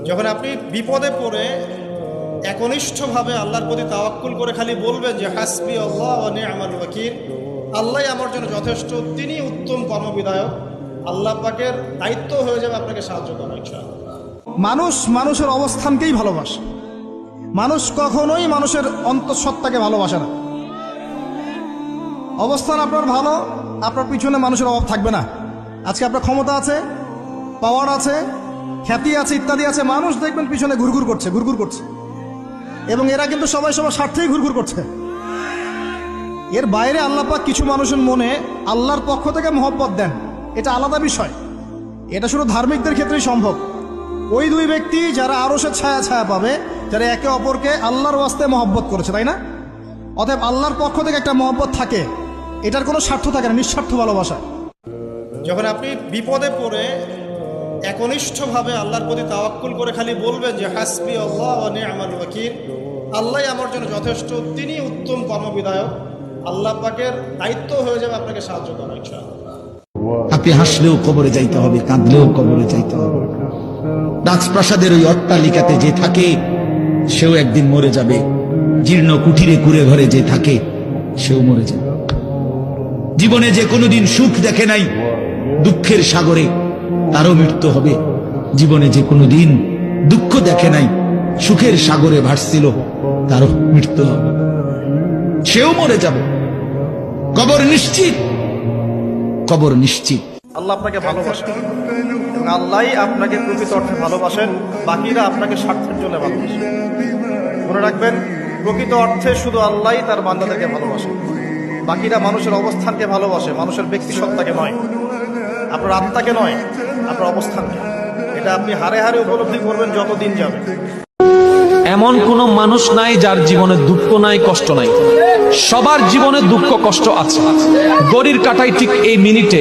যখন আপনি বিপদে পড়ে একনিষ্ঠভাবে আল্লাহর প্রতি তাওয়াক্কুল করে খালি বলবেন যে হাসবি আল্লাহ ওয়া নি'মাল ওয়াকিল, আল্লাহই আমার জন্য যথেষ্ট, তিনি উত্তম কর্মবিধায়ক, আল্লাহ পাকের দায়িত্ব হয়ে যাবে আপনাকে সাহায্য করা ইনশাআল্লাহ। মানুষ মানুষের অবস্থানকেই ভালোবাসে। মানুষ কখনোই মানুষের অন্তঃসত্ত্বাকে ভালোবাসে না। অবস্থান আপনার ভালো, আপনার পিছনে মানুষের অভাব থাকবে না। আজকে আপনার ক্ষমতা আছে, পাওয়ার আছে, খ্যাতি আছে, ইত্যাদি আছে, মানুষ দেখবেন পিছনে ঘুরঘুর করছে, এবং এরা কিন্তু সবাই সবার স্বার্থেই ঘুরঘুর করছে। এর বাইরে আল্লাহ পাক কিছু মানুষের মনে আল্লাহর পক্ষ থেকে মহব্বত দেন, এটা আলাদা বিষয়। এটা শুধু ধার্মিকদের ক্ষেত্রেই সম্ভব। ওই দুই ব্যক্তি যারা আরশের ছায়া পাবে, যারা একে অপরকে আল্লাহর ওয়াস্তে মহব্বত করেছে, তাই না? অতএব আল্লাহর পক্ষ থেকে একটা মহব্বত থাকে, এটার কোনো স্বার্থ থাকে না, নিঃস্বার্থ ভালোবাসা। যখন আপনি বিপদে পড়ে একনিষ্ঠভাবে আল্লাহর প্রতি তাওয়াক্কুল করে খালি বলবেন যে হাসবি আল্লাহ ওয়া নি'মাল ওয়াকিল, আল্লাহই আমার জন্য যথেষ্ট, তিনি উত্তম কর্মবিধায়ক, আল্লাহ পাকের দায়িত্ব হয়ে যাবে আপনাকে সাহায্য করা ইনশাআল্লাহ। আপনি হাসলেও কবরে যাইতে হবে, কাঁদলেও কবরে যাইতে হবে। রাজপ্রাসাদের ওই অট্টালিকাতে যে থাকে সেও একদিন মরে যাবে, জীর্ণ কুঠিরে কুড়ে ঘরে যে থাকে সেও মরে যাবে। জীবনে যে কোনোদিন সুখ দেখে নাই, দুঃখের সাগরে তারও মৃত্যু হবে। জীবনে যে কোনোদিন দুঃখ দেখে নাই, সুখের সাগরে ভাসছিল, তারও মৃত্যু হবে, সেও মরে যাবে। কবর নিশ্চিত, কবর নিশ্চিত। আল্লাহ আপনাকে ভালোবাসেন এবং আল্লাহই আপনাকে প্রকৃত অর্থে ভালোবাসেন, বাকিরা আপনাকে স্বার্থের জন্য ভালোবাসেন। মনে রাখবেন, প্রকৃত অর্থে শুধু আল্লাহই তার বান্দাদেরকে ভালোবাসেন, বাকিরা মানুষের অবস্থানকে ভালোবাসে, মানুষের ব্যক্তি সত্তাকে নয়, আপনার আত্মাকে নয়, আপনার অবস্থানকে। এটা আপনি হারে হারে উপলব্ধি করবেন যত দিন যাবে। এমন কোন মানুষ নাই যার জীবনে দুঃখ নাই, কষ্ট নাই। সবার জীবনে দুঃখ কষ্ট আছে। গড়ির কাটায় ঠিক এই মিনিটে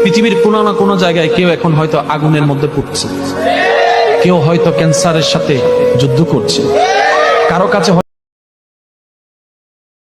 পৃথিবীর কোনো না কোনো জায়গায় কেউ এখন হয়তো আগুনের মধ্যে পুড়ছে, কেউ হয়তো ক্যান্সারের সাথে যুদ্ধ করছে, কারো কাছে